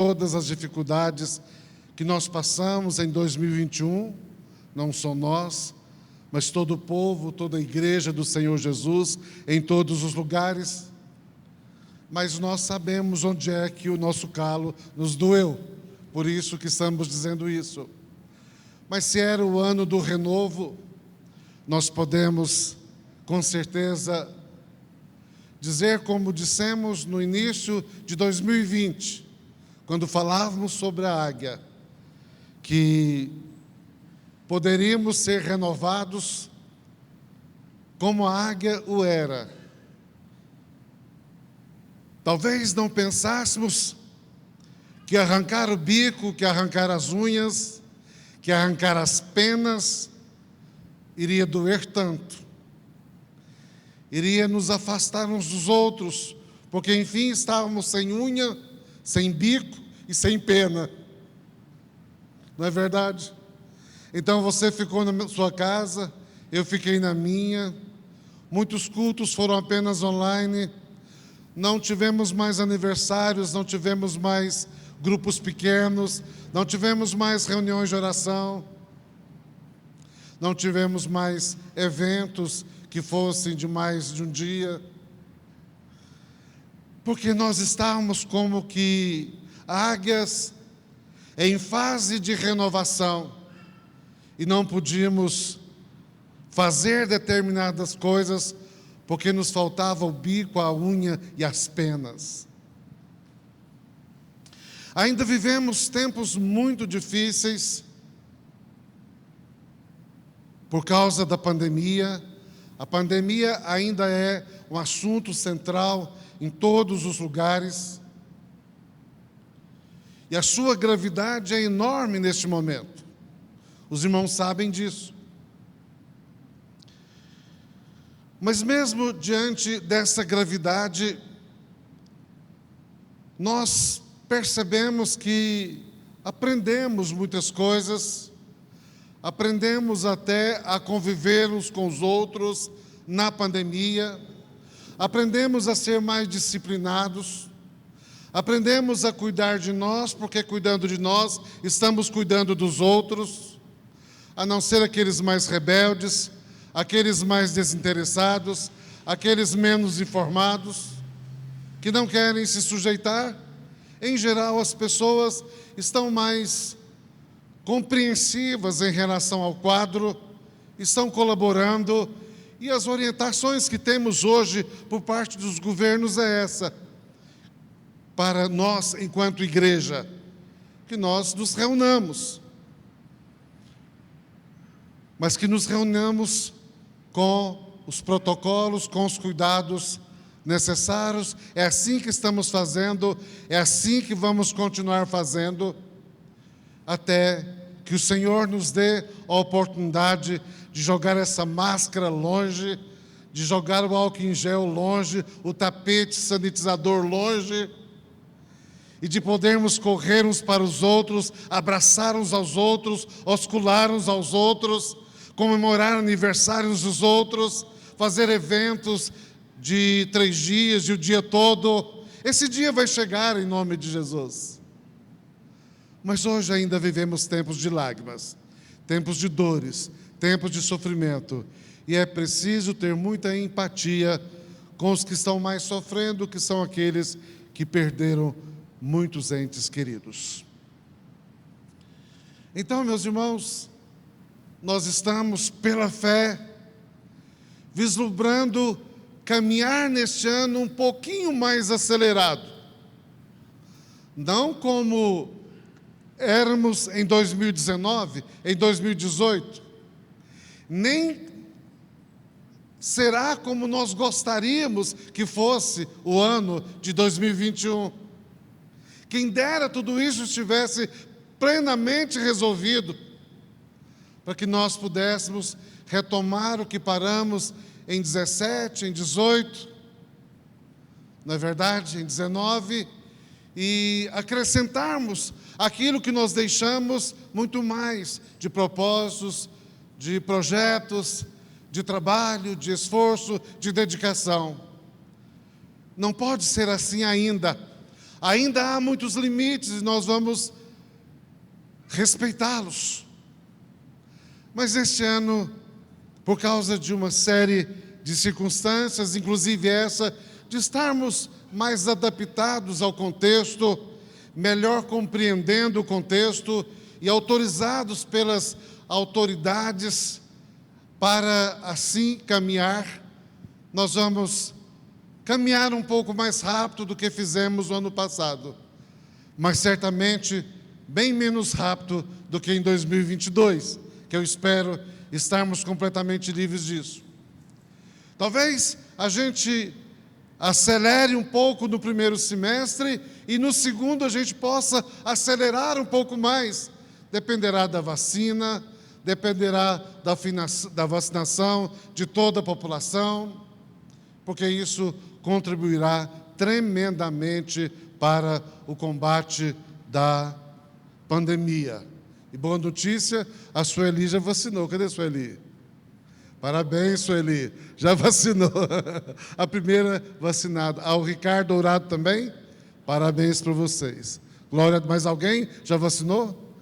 todas as dificuldades que nós passamos em 2021, não só nós, mas todo o povo, toda a igreja do Senhor Jesus, em todos os lugares. Mas nós sabemos onde é que o nosso calo nos doeu, por isso que estamos dizendo isso. Mas se era o ano do renovo, nós podemos, com certeza, dizer como dissemos no início de 2020, quando falávamos sobre a águia, que poderíamos ser renovados como a águia o era. Talvez não pensássemos que arrancar o bico, que arrancar as unhas, que arrancar as penas, iria doer tanto. Iria nos afastar uns dos outros, porque enfim estávamos sem unha, sem bico e sem pena. Não é verdade? Então você ficou na sua casa, eu fiquei na minha, muitos cultos foram apenas online, não tivemos mais aniversários, não tivemos mais grupos pequenos, não tivemos mais reuniões de oração, não tivemos mais eventos que fossem de mais de um dia, porque nós estávamos como que águias em fase de renovação e não podíamos fazer determinadas coisas porque nos faltava o bico, a unha e as penas. Ainda vivemos tempos muito difíceis por causa da pandemia. A pandemia ainda é um assunto central em todos os lugares. E a sua gravidade é enorme neste momento. Os irmãos sabem disso. Mas mesmo diante dessa gravidade, nós percebemos que aprendemos muitas coisas, aprendemos até a conviver uns com os outros na pandemia, aprendemos a ser mais disciplinados, aprendemos a cuidar de nós, porque cuidando de nós, estamos cuidando dos outros, a não ser aqueles mais rebeldes, aqueles mais desinteressados, aqueles menos informados, que não querem se sujeitar. Em geral, as pessoas estão mais compreensivas em relação ao quadro, estão colaborando, e as orientações que temos hoje por parte dos governos é essa, para nós, enquanto igreja, que nós nos reunamos, mas que nos reunamos com os protocolos, com os cuidados necessários. É assim que estamos fazendo, é assim que vamos continuar fazendo, até que o Senhor nos dê a oportunidade de jogar essa máscara longe, de jogar o álcool em gel longe, o tapete sanitizador longe, e de podermos correr uns para os outros, abraçar uns aos outros, oscular uns aos outros, comemorar aniversários dos outros, fazer eventos de 3 dias, de o dia todo. Esse dia vai chegar em nome de Jesus. Mas hoje ainda vivemos tempos de lágrimas, tempos de dores, tempos de sofrimento. E é preciso ter muita empatia com os que estão mais sofrendo, que são aqueles que perderam muitos entes queridos. Então, meus irmãos, nós estamos, pela fé, vislumbrando caminhar neste ano um pouquinho mais acelerado. Não como éramos em 2019, em 2018, nem será como nós gostaríamos que fosse o ano de 2021. Quem dera tudo isso estivesse plenamente resolvido, para que nós pudéssemos retomar o que paramos em 17, em 18, não é verdade? Em 19, e acrescentarmos aquilo que nós deixamos muito mais de propósitos, de projetos, de trabalho, de esforço, de dedicação. Não pode ser assim ainda. Ainda há muitos limites e nós vamos respeitá-los. Mas este ano, por causa de uma série de circunstâncias, inclusive essa, de estarmos mais adaptados ao contexto, melhor compreendendo o contexto e autorizados pelas autoridades para assim caminhar, nós vamos caminhar um pouco mais rápido do que fizemos no ano passado, mas certamente bem menos rápido do que em 2022, que eu espero estarmos completamente livres disso. Talvez a gente acelere um pouco no primeiro semestre e no segundo a gente possa acelerar um pouco mais. Dependerá da vacina, dependerá da vacinação de toda a população, porque isso contribuirá tremendamente para o combate da pandemia. E boa notícia, a Sueli já vacinou. Cadê a Sueli? Parabéns, Sueli, já vacinou. A primeira vacinada. Ao Ricardo Dourado também, parabéns para vocês. Glória, mais alguém já vacinou?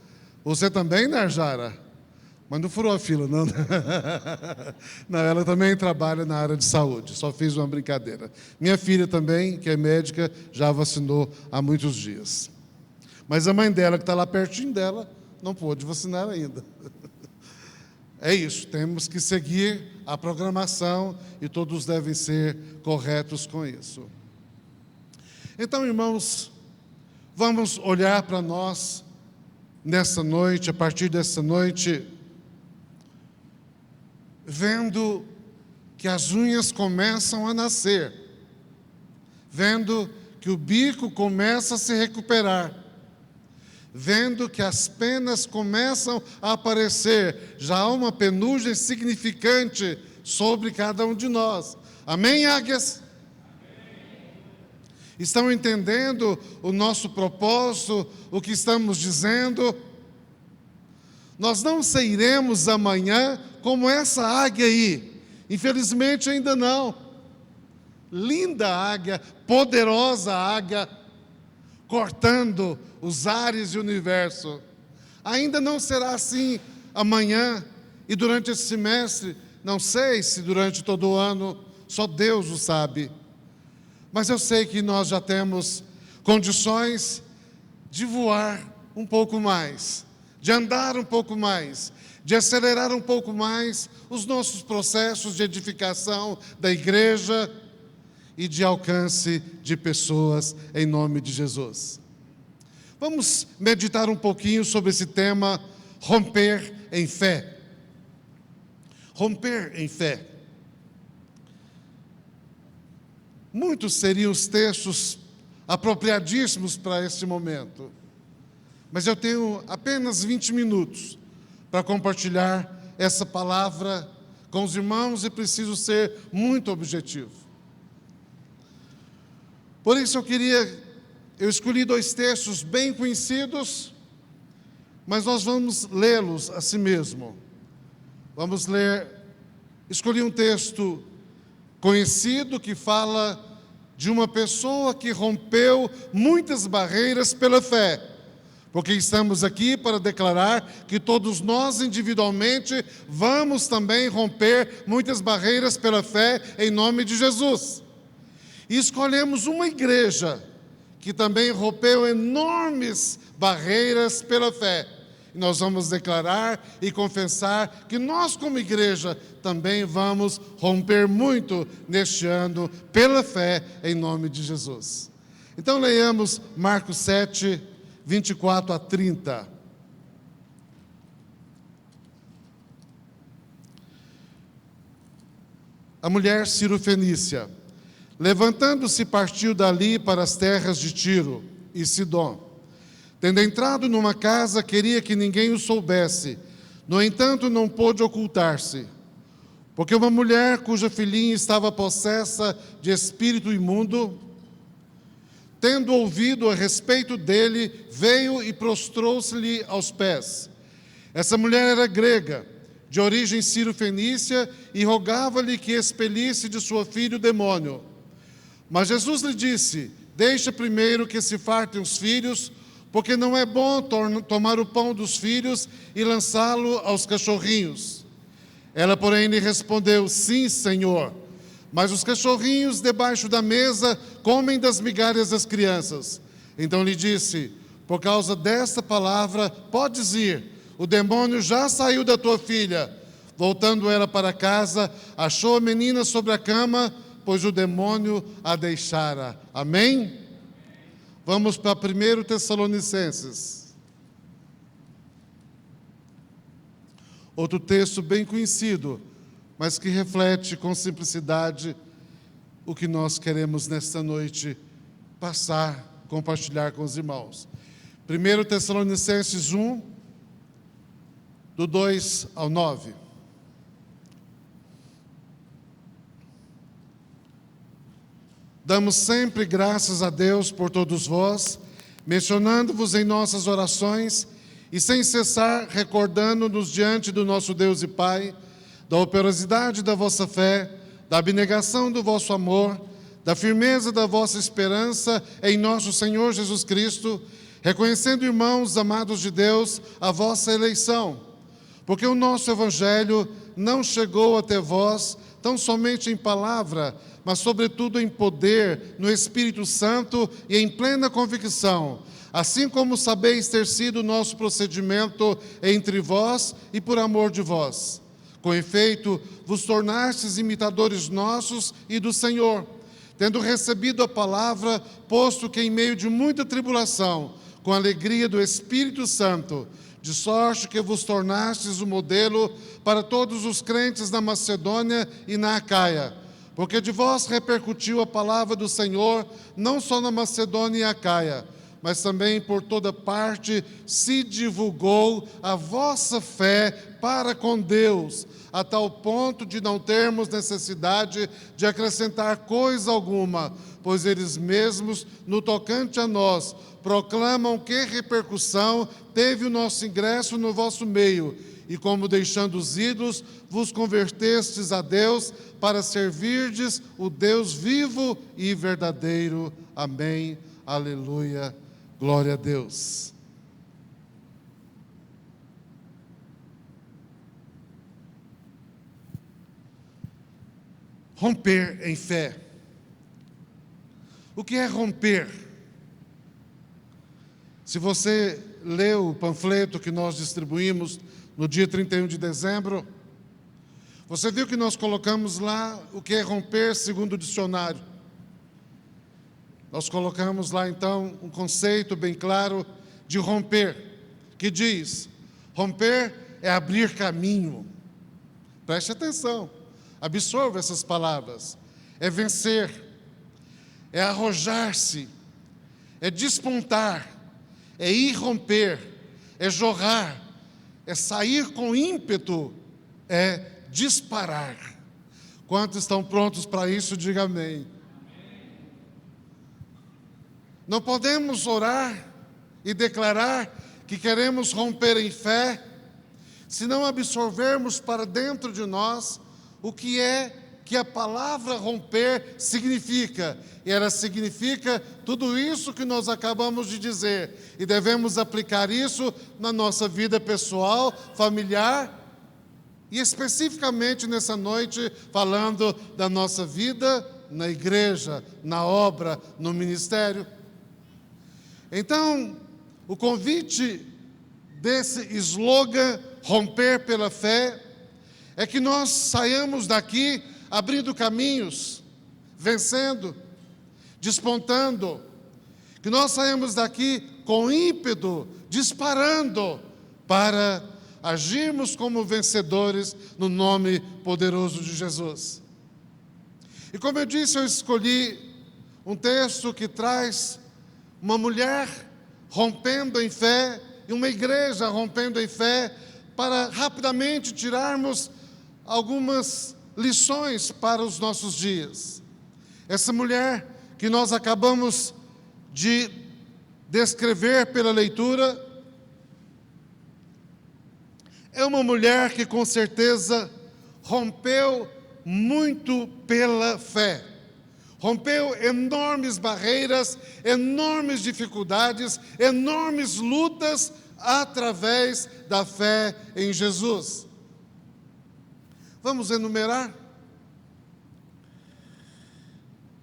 Você também, Narjara? Mas não furou a fila, não. Não, ela também trabalha na área de saúde, só fiz uma brincadeira. Minha filha também, que é médica, já vacinou há muitos dias. Mas a mãe dela, que está lá pertinho dela, não pôde vacinar ainda. É isso, temos que seguir a programação e todos devem ser corretos com isso. Então, irmãos, vamos olhar para nós nessa noite, a partir dessa noite, vendo que as unhas começam a nascer, vendo que o bico começa a se recuperar, vendo que as penas começam a aparecer, já há uma penugem significante sobre cada um de nós. Amém, águias? Amém. Estão entendendo o nosso propósito, o que estamos dizendo? Nós não sairemos amanhã como essa águia aí. Infelizmente ainda não. Linda águia, poderosa águia, cortando os ares e o universo. Ainda não será assim amanhã e durante esse semestre, não sei se durante todo o ano, só Deus o sabe. Mas eu sei que nós já temos condições de voar um pouco mais, de andar um pouco mais, de acelerar um pouco mais os nossos processos de edificação da igreja e de alcance de pessoas em nome de Jesus. Vamos meditar um pouquinho sobre esse tema, romper em fé. Romper em fé. Muitos seriam os textos apropriadíssimos para este momento, mas eu tenho apenas 20 minutos para compartilhar essa palavra com os irmãos e preciso ser muito objetivo. Por isso eu escolhi 2 textos bem conhecidos, mas nós vamos lê-los a si mesmo. Escolhi um texto conhecido que fala de uma pessoa que rompeu muitas barreiras pela fé, porque estamos aqui para declarar que todos nós individualmente vamos também romper muitas barreiras pela fé em nome de Jesus. E escolhemos uma igreja que também rompeu enormes barreiras pela fé. E nós vamos declarar e confessar que nós, como igreja, também vamos romper muito neste ano pela fé em nome de Jesus. Então leiamos Marcos 7, 24 a 30. A mulher Cirofenícia, levantando-se, partiu dali para as terras de Tiro e Sidom. Tendo entrado numa casa, queria que ninguém o soubesse. No entanto, não pôde ocultar-se, porque uma mulher cuja filhinha estava possessa de espírito imundo, tendo ouvido a respeito dele, veio e prostrou-se-lhe aos pés. Essa mulher era grega, de origem cirofenícia, e rogava-lhe que expelisse de sua filha o demônio. Mas Jesus lhe disse: Deixa primeiro que se fartem os filhos, porque não é bom tomar o pão dos filhos e lançá-lo aos cachorrinhos. Ela, porém, lhe respondeu: sim, Senhor, mas os cachorrinhos debaixo da mesa comem das migalhas das crianças. Então lhe disse: por causa desta palavra, podes ir, o demônio já saiu da tua filha. Voltando ela para casa, achou a menina sobre a cama, pois o demônio a deixara. Amém? Vamos para 1 Tessalonicenses. Outro texto bem conhecido, mas que reflete com simplicidade o que nós queremos nesta noite passar, compartilhar com os irmãos. 1 Tessalonicenses 1, do 2 ao 9. Damos sempre graças a Deus por todos vós, mencionando-vos em nossas orações e sem cessar recordando-nos diante do nosso Deus e Pai, da operosidade da vossa fé, da abnegação do vosso amor, da firmeza da vossa esperança em nosso Senhor Jesus Cristo, reconhecendo, irmãos amados de Deus, a vossa eleição, porque o nosso Evangelho não chegou até vós tão somente em palavra, mas sobretudo em poder, no Espírito Santo e em plena convicção, assim como sabeis ter sido o nosso procedimento entre vós e por amor de vós. Com efeito, vos tornastes imitadores nossos e do Senhor, tendo recebido a palavra, posto que em meio de muita tribulação, com a alegria do Espírito Santo, de sorte que vos tornastes o modelo para todos os crentes na Macedônia e na Acaia, porque de vós repercutiu a palavra do Senhor, não só na Macedônia e Acaia, mas também por toda parte se divulgou a vossa fé para com Deus, a tal ponto de não termos necessidade de acrescentar coisa alguma, pois eles mesmos, no tocante a nós, proclamam que repercussão teve o nosso ingresso no vosso meio, e como deixando os ídolos, vos convertestes a Deus para servirdes o Deus vivo e verdadeiro. Amém. Aleluia. Glória a Deus. Romper em fé. O que é romper? Se você leu o panfleto que nós distribuímos no dia 31 de dezembro, você viu que nós colocamos lá o que é romper segundo o dicionário. Nós colocamos lá, então, um conceito bem claro de romper, que diz: romper é abrir caminho. Preste atenção, absorva essas palavras. É vencer, é arrojar-se, é despontar, é irromper, é jorrar, é sair com ímpeto, é disparar. Quantos estão prontos para isso? Diga amém. Não podemos orar e declarar que queremos romper em fé, se não absorvermos para dentro de nós o que é que a palavra romper significa. E ela significa tudo isso que nós acabamos de dizer. E devemos aplicar isso na nossa vida pessoal, familiar, e especificamente nessa noite, falando da nossa vida na igreja, na obra, no ministério. Então, o convite desse slogan, romper pela fé, é que nós saiamos daqui abrindo caminhos, vencendo, despontando, que nós saímos daqui com ímpeto, disparando, para agirmos como vencedores no nome poderoso de Jesus. E como eu disse, eu escolhi um texto que traz uma mulher rompendo em fé e uma igreja rompendo em fé, para rapidamente tirarmos algumas lições para os nossos dias. Essa mulher que nós acabamos de descrever pela leitura é uma mulher que com certeza rompeu muito pela fé. rompeu enormes barreiras, enormes dificuldades, enormes lutas através da fé em Jesus. Vamos enumerar?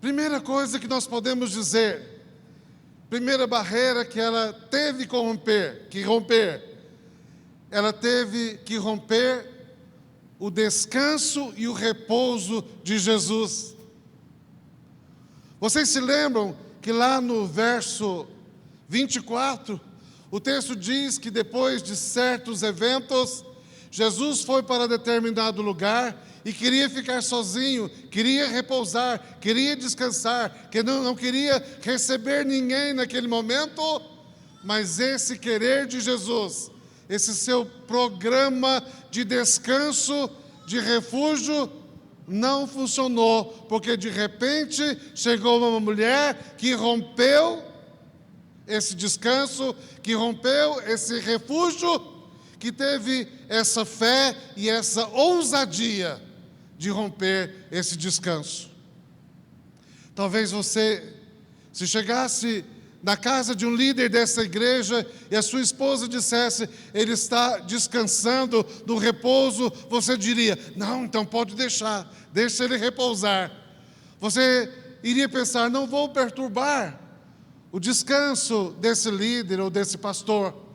Primeira coisa que nós podemos dizer, primeira barreira que ela teve que romper, ela teve que romper o descanso e o repouso de Jesus. Vocês se lembram que lá no verso 24, o texto diz que depois de certos eventos, Jesus foi para determinado lugar e queria ficar sozinho, queria repousar, queria descansar, que não queria receber ninguém naquele momento, mas esse querer de Jesus, esse seu programa de descanso, de refúgio, não funcionou, porque de repente chegou uma mulher que rompeu esse descanso, que rompeu esse refúgio, que teve essa fé e essa ousadia de romper esse descanso. Talvez você, se chegasse na casa de um líder dessa igreja e a sua esposa dissesse, ele está descansando no repouso, você diria, não, então pode deixar, deixa ele repousar. Você iria pensar, não vou perturbar o descanso desse líder ou desse pastor.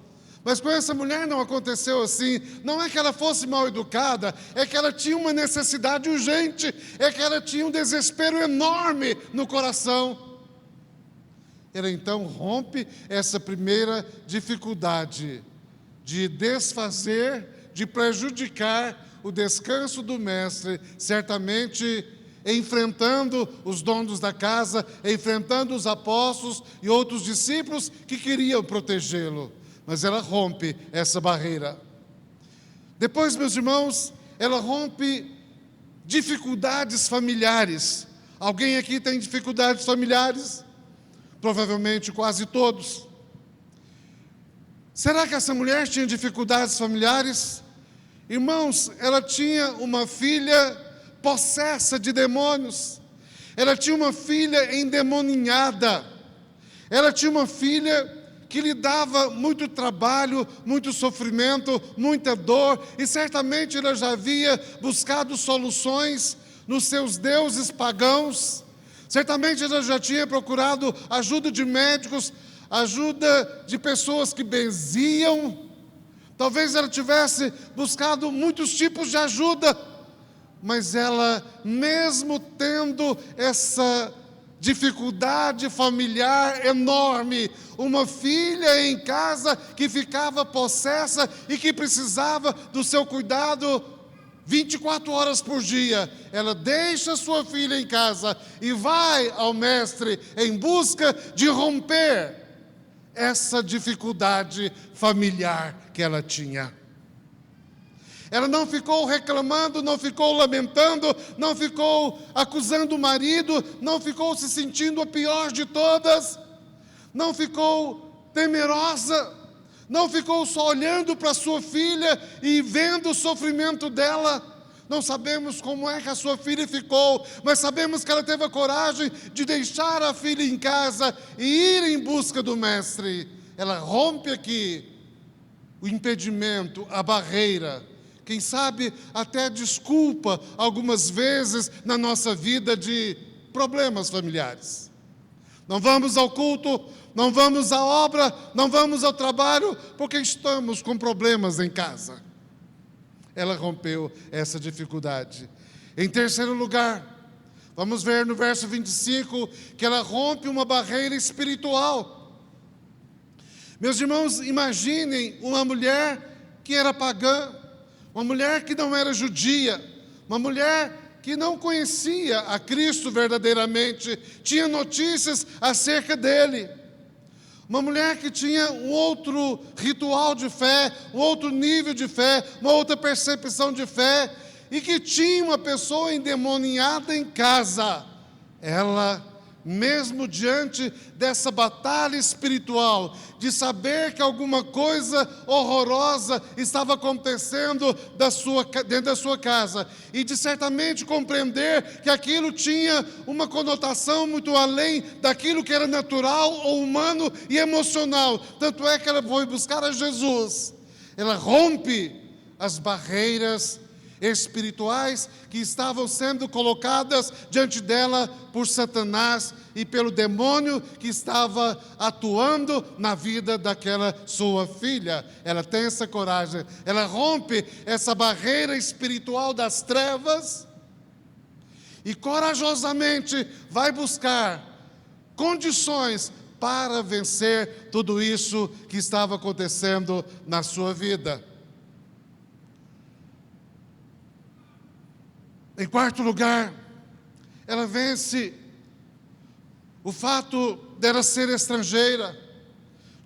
Mas com essa mulher não aconteceu assim. Não é que ela fosse mal educada, é que ela tinha uma necessidade urgente, é que ela tinha um desespero enorme no coração. Ela então rompe essa primeira dificuldade de desfazer, de prejudicar o descanso do mestre, certamente enfrentando os donos da casa, enfrentando os apóstolos e outros discípulos que queriam protegê-lo. Mas ela rompe essa barreira. Depois, meus irmãos, ela rompe dificuldades familiares. Alguém aqui tem dificuldades familiares? Provavelmente quase todos. Será que essa mulher tinha dificuldades familiares? Irmãos, ela tinha uma filha possessa de demônios. Ela tinha uma filha endemoninhada. Ela tinha uma filha que lhe dava muito trabalho, muito sofrimento, muita dor, e certamente ela já havia buscado soluções nos seus deuses pagãos. Certamente ela já tinha procurado ajuda de médicos, ajuda de pessoas que benziam. Talvez ela tivesse buscado muitos tipos de ajuda, mas ela, mesmo tendo essa dificuldade familiar enorme, uma filha em casa que ficava possessa e que precisava do seu cuidado 24 horas por dia, ela deixa sua filha em casa e vai ao mestre em busca de romper essa dificuldade familiar que ela tinha. Ela não ficou reclamando, não ficou lamentando, não ficou acusando o marido, não ficou se sentindo a pior de todas, não ficou temerosa, não ficou só olhando para sua filha e vendo o sofrimento dela. Não sabemos como é que a sua filha ficou, mas sabemos que ela teve a coragem de deixar a filha em casa e ir em busca do mestre. Ela rompe aqui o impedimento, a barreira, quem sabe até desculpa algumas vezes na nossa vida de problemas familiares. Não vamos ao culto, não vamos à obra, não vamos ao trabalho, porque estamos com problemas em casa. Ela rompeu essa dificuldade. Em terceiro lugar, vamos ver no verso 25, que ela rompe uma barreira espiritual. Meus irmãos, imaginem uma mulher que era pagã, uma mulher que não era judia, uma mulher que não conhecia a Cristo verdadeiramente, tinha notícias acerca dele. Uma mulher que tinha um outro ritual de fé, um outro nível de fé, uma outra percepção de fé, e que tinha uma pessoa endemoniada em casa. Ela mesmo diante dessa batalha espiritual, de saber que alguma coisa horrorosa estava acontecendo dentro da sua casa, e de certamente compreender que aquilo tinha uma conotação muito além daquilo que era natural ou humano e emocional. Tanto é que ela foi buscar a Jesus. Ela rompe as barreiras espirituais que estavam sendo colocadas diante dela por Satanás e pelo demônio que estava atuando na vida daquela sua filha. Ela tem essa coragem, ela rompe essa barreira espiritual das trevas e corajosamente vai buscar condições para vencer tudo isso que estava acontecendo na sua vida. Em quarto lugar, ela vence o fato dela ser estrangeira,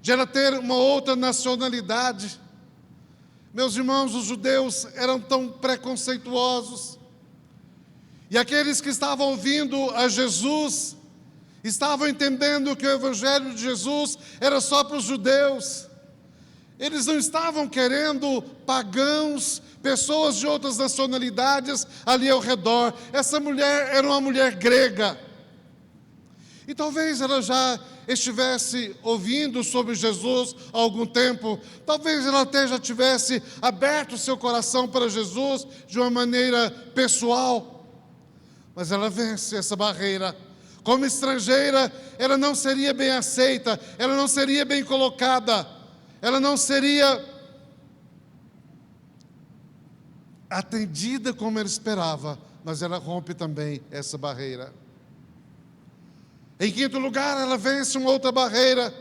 de ela ter uma outra nacionalidade. Meus irmãos, os judeus eram tão preconceituosos, e aqueles que estavam ouvindo a Jesus, estavam entendendo que o Evangelho de Jesus era só para os judeus. Eles não estavam querendo pagãos, pessoas de outras nacionalidades ali ao redor. Essa mulher era uma mulher grega. E talvez ela já estivesse ouvindo sobre Jesus há algum tempo. Talvez ela até já tivesse aberto o seu coração para Jesus de uma maneira pessoal. Mas ela vence essa barreira. Como estrangeira, ela não seria bem aceita, ela não seria bem colocada, ela não seria atendida como ela esperava, mas ela rompe também essa barreira. Em quinto lugar, ela vence uma outra barreira,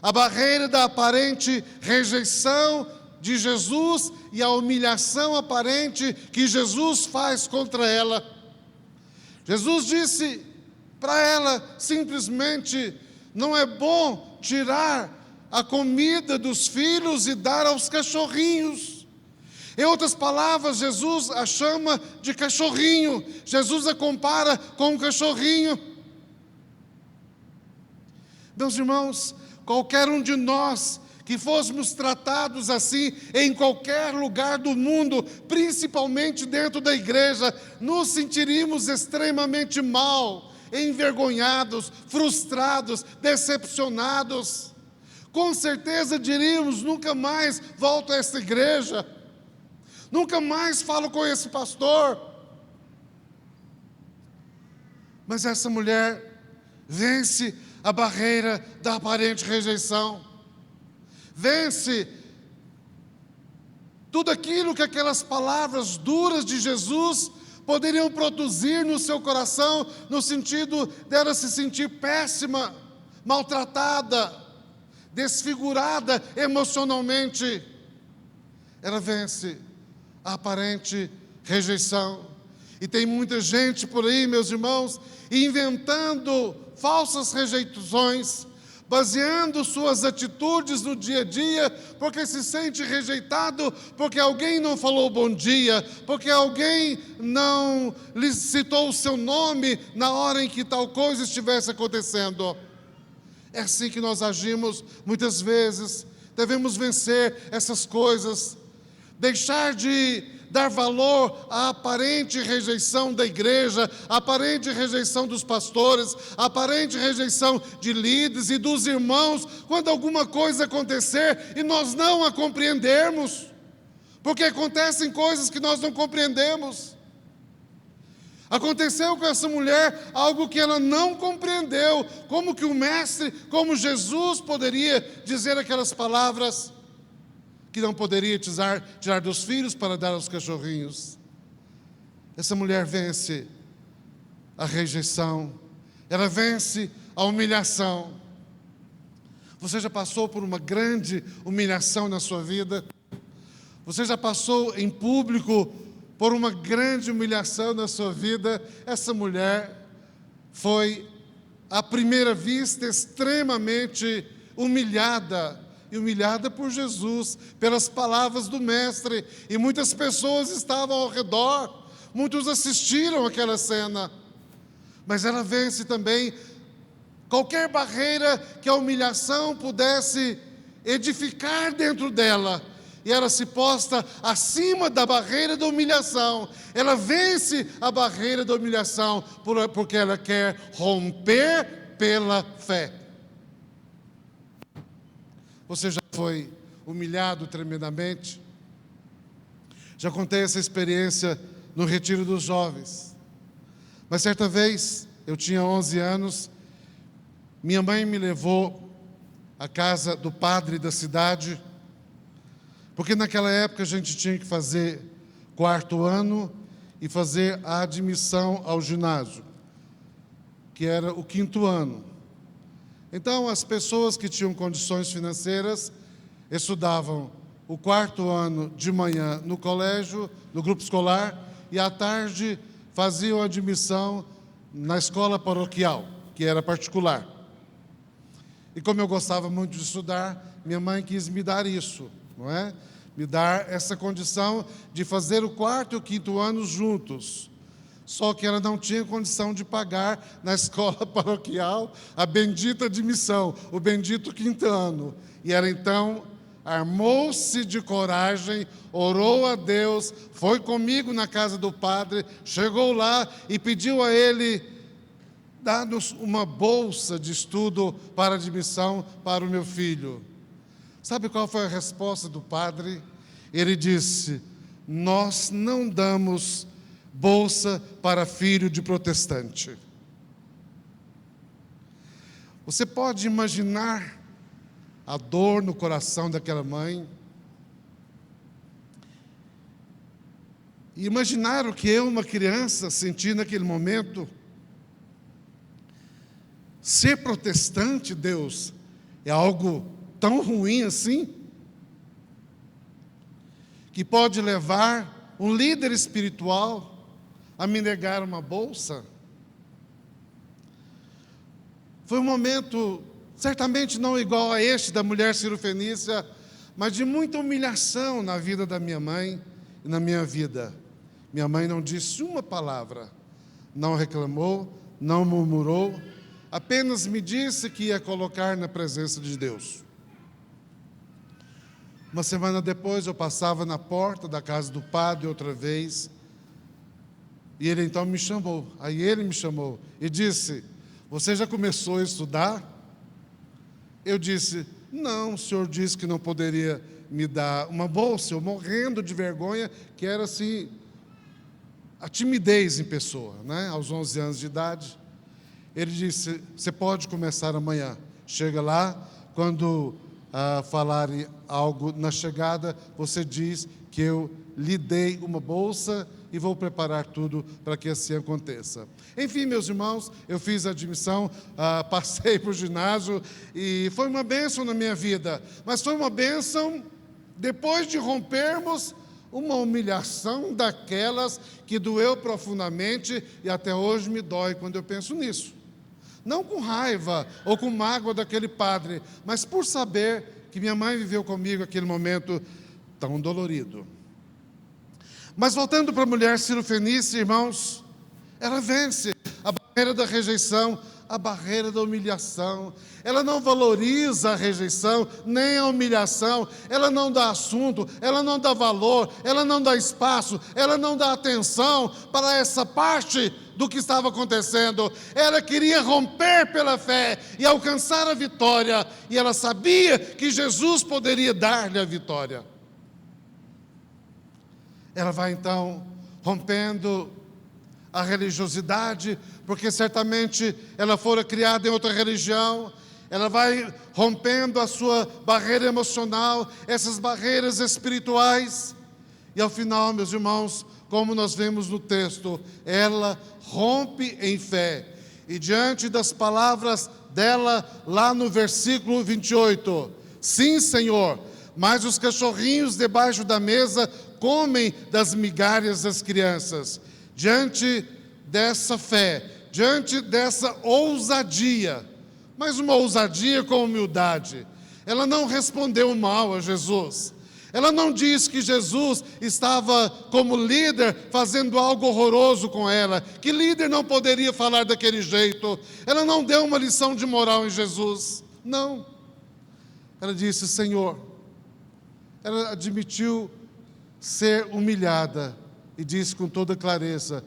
a barreira da aparente rejeição de Jesus e a humilhação aparente que Jesus faz contra ela. Jesus disse para ela simplesmente: não é bom tirar a comida dos filhos e dar aos cachorrinhos. Em outras palavras, Jesus a chama de cachorrinho. Jesus a compara com um cachorrinho. Meus irmãos, qualquer um de nós que fôssemos tratados assim em qualquer lugar do mundo, principalmente dentro da igreja, nos sentiríamos extremamente mal, envergonhados, frustrados, decepcionados. Com certeza diríamos: nunca mais volto a essa igreja, nunca mais falo com esse pastor. Mas essa mulher vence a barreira da aparente rejeição, vence tudo aquilo que aquelas palavras duras de Jesus poderiam produzir no seu coração, no sentido dela se sentir péssima, maltratada, desfigurada emocionalmente. Ela vence a aparente rejeição. E tem muita gente por aí, meus irmãos, inventando falsas rejeições, baseando suas atitudes no dia a dia, porque se sente rejeitado, porque alguém não falou bom dia, porque alguém não lhe citou o seu nome na hora em que tal coisa estivesse acontecendo. É assim que nós agimos muitas vezes. Devemos vencer essas coisas, deixar de dar valor à aparente rejeição da igreja, à aparente rejeição dos pastores, à aparente rejeição de líderes e dos irmãos, quando alguma coisa acontecer e nós não a compreendermos, porque acontecem coisas que nós não compreendemos. Aconteceu com essa mulher algo que ela não compreendeu. Como que o mestre, como Jesus poderia dizer aquelas palavras que não poderia tirar dos filhos para dar aos cachorrinhos? Essa mulher vence a rejeição, ela vence a humilhação. Você já passou por uma grande humilhação na sua vida? Você já passou em público por uma grande humilhação na sua vida? Essa mulher foi, à primeira vista, extremamente humilhada, e humilhada por Jesus, pelas palavras do mestre, e muitas pessoas estavam ao redor, muitos assistiram aquela cena, mas ela vence também qualquer barreira que a humilhação pudesse edificar dentro dela, e ela se posta acima da barreira da humilhação. Ela vence a barreira da humilhação, porque ela quer romper pela fé. Você já foi humilhado tremendamente? Já contei essa experiência no retiro dos jovens. Mas certa vez, eu tinha 11 anos, minha mãe me levou à casa do padre da cidade, porque naquela época a gente tinha que fazer 4º ano e fazer a admissão ao ginásio, que era o 5º ano. Então, as pessoas que tinham condições financeiras estudavam o 4º ano de manhã no colégio, no grupo escolar, e à tarde faziam a admissão na escola paroquial, que era particular. E como eu gostava muito de estudar, minha mãe quis me dar isso, não é? Me dar essa condição de fazer o 4º e o 5º ano juntos. Só que ela não tinha condição de pagar na escola paroquial a bendita admissão, o bendito 5º ano. E ela então armou-se de coragem, orou a Deus, foi comigo na casa do padre, chegou lá e pediu a ele dar-nos uma bolsa de estudo para admissão para o meu filho. Sabe qual foi a resposta do padre? Ele disse: nós não damos bolsa para filho de protestante. Você pode imaginar a dor no coração daquela mãe? E imaginar o que eu, uma criança, senti naquele momento? Ser protestante, Deus, é algo tão ruim assim, que pode levar um líder espiritual a me negar uma bolsa? Foi um momento, certamente não igual a este da mulher cirofenícia, mas de muita humilhação na vida da minha mãe e na minha vida. Minha mãe não disse uma palavra, não reclamou, não murmurou, apenas me disse que ia colocar na presença de Deus. Uma semana depois eu passava na porta da casa do padre outra vez, e ele então me chamou. Aí ele me chamou e disse: você já começou a estudar? Eu disse: não, o senhor disse que não poderia me dar uma bolsa. Eu morrendo de vergonha, que era assim, a timidez em pessoa, né? Aos 11 anos de idade. Ele disse: você pode começar amanhã. Chega lá, quando falarem algo na chegada, você diz que eu lhe dei uma bolsa e vou preparar tudo para que assim aconteça. Enfim, meus irmãos, eu fiz a admissão, passei para o ginásio e foi uma bênção na minha vida. Mas foi uma bênção depois de rompermos uma humilhação daquelas que doeu profundamente e até hoje me dói quando eu penso nisso. Não com raiva ou com mágoa daquele padre, mas por saber que minha mãe viveu comigo aquele momento tão dolorido. Mas voltando para a mulher cirofenícia, irmãos, ela vence a barreira da rejeição, a barreira da humilhação. Ela não valoriza a rejeição, nem a humilhação. Ela não dá assunto, ela não dá valor, ela não dá espaço, ela não dá atenção para essa parte do que estava acontecendo. Ela queria romper pela fé e alcançar a vitória, e ela sabia que Jesus poderia dar-lhe a vitória. Ela vai então rompendo a religiosidade, porque certamente ela fora criada em outra religião. Ela vai rompendo a sua barreira emocional, essas barreiras espirituais. E ao final, meus irmãos, como nós vemos no texto, ela rompe em fé. E diante das palavras dela, lá no versículo 28, sim, Senhor, mas os cachorrinhos debaixo da mesa comem das migalhas das crianças. Diante dessa fé, diante dessa ousadia, mas uma ousadia com humildade, ela não respondeu mal a Jesus. Ela não diz que Jesus estava como líder fazendo algo horroroso com ela, que líder não poderia falar daquele jeito. Ela não deu uma lição de moral em Jesus, não. Ela disse: Senhor. Ela admitiu ser humilhada e disse com toda clareza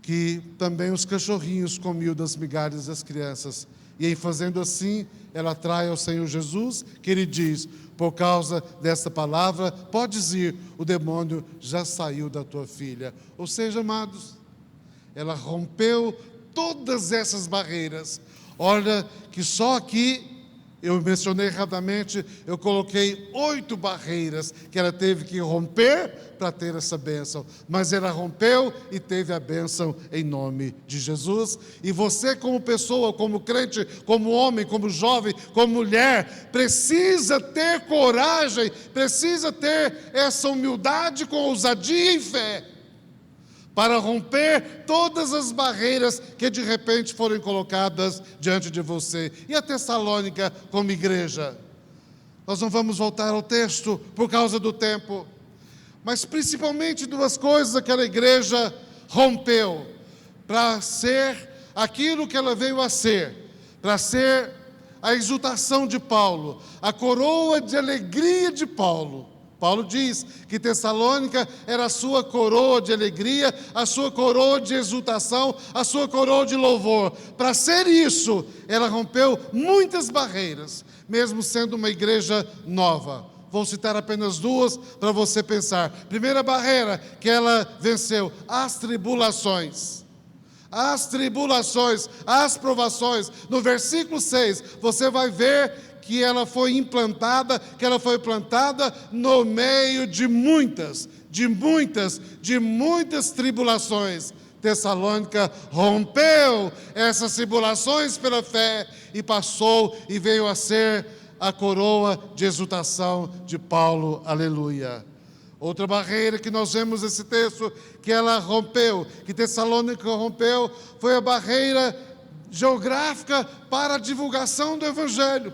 que também os cachorrinhos comiam das migalhas das crianças. E em fazendo assim, ela atrai ao Senhor Jesus, que ele diz: por causa desta palavra, podes ir, o demônio já saiu da tua filha. Ou seja, amados, ela rompeu todas essas barreiras. Olha que só aqui, eu mencionei rapidamente, eu coloquei 8 barreiras que ela teve que romper para ter essa bênção. Mas ela rompeu e teve a bênção em nome de Jesus. E você, como pessoa, como crente, como homem, como jovem, como mulher, precisa ter coragem, precisa ter essa humildade com ousadia e fé, para romper todas as barreiras que de repente forem colocadas diante de você. E a Tessalônica como igreja? Nós não vamos voltar ao texto por causa do tempo, mas principalmente 2 coisas aquela igreja rompeu para ser aquilo que ela veio a ser, para ser a exultação de Paulo, a coroa de alegria de Paulo. Paulo diz que Tessalônica era a sua coroa de alegria, a sua coroa de exultação, a sua coroa de louvor. Para ser isso, ela rompeu muitas barreiras, mesmo sendo uma igreja nova. Vou citar apenas 2 para você pensar. Primeira barreira que ela venceu: as tribulações. As tribulações, as provações. No versículo 6, você vai ver que ela foi implantada, que ela foi plantada no meio de muitas tribulações. Tessalônica rompeu essas tribulações pela fé e passou e veio a ser a coroa de exultação de Paulo. Aleluia. Outra barreira que nós vemos nesse texto que ela rompeu, que Tessalônica rompeu, foi a barreira geográfica para a divulgação do Evangelho.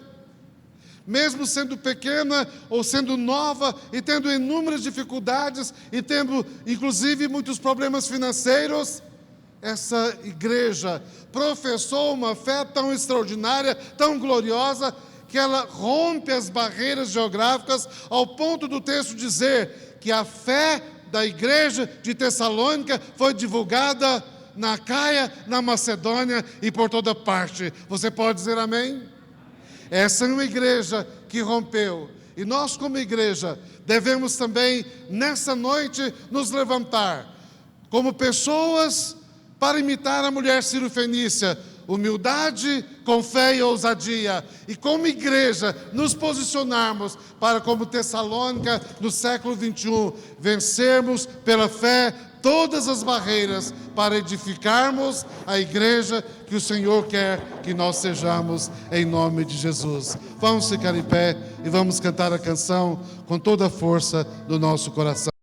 Mesmo sendo pequena ou sendo nova e tendo inúmeras dificuldades e tendo inclusive muitos problemas financeiros, essa igreja professou uma fé tão extraordinária, tão gloriosa, que ela rompe as barreiras geográficas ao ponto do texto dizer que a fé da igreja de Tessalônica foi divulgada na Acaia, na Macedônia e por toda parte. Você pode dizer amém? Essa é uma igreja que rompeu. E nós, como igreja, devemos também, nessa noite, nos levantar como pessoas para imitar a mulher Ciro-fenícia. Humildade com fé e ousadia. E como igreja, nos posicionarmos para, como Tessalônica, no século 21, vencermos pela fé todas as barreiras para edificarmos a igreja que o Senhor quer que nós sejamos, em nome de Jesus. Vamos ficar em pé e vamos cantar a canção com toda a força do nosso coração.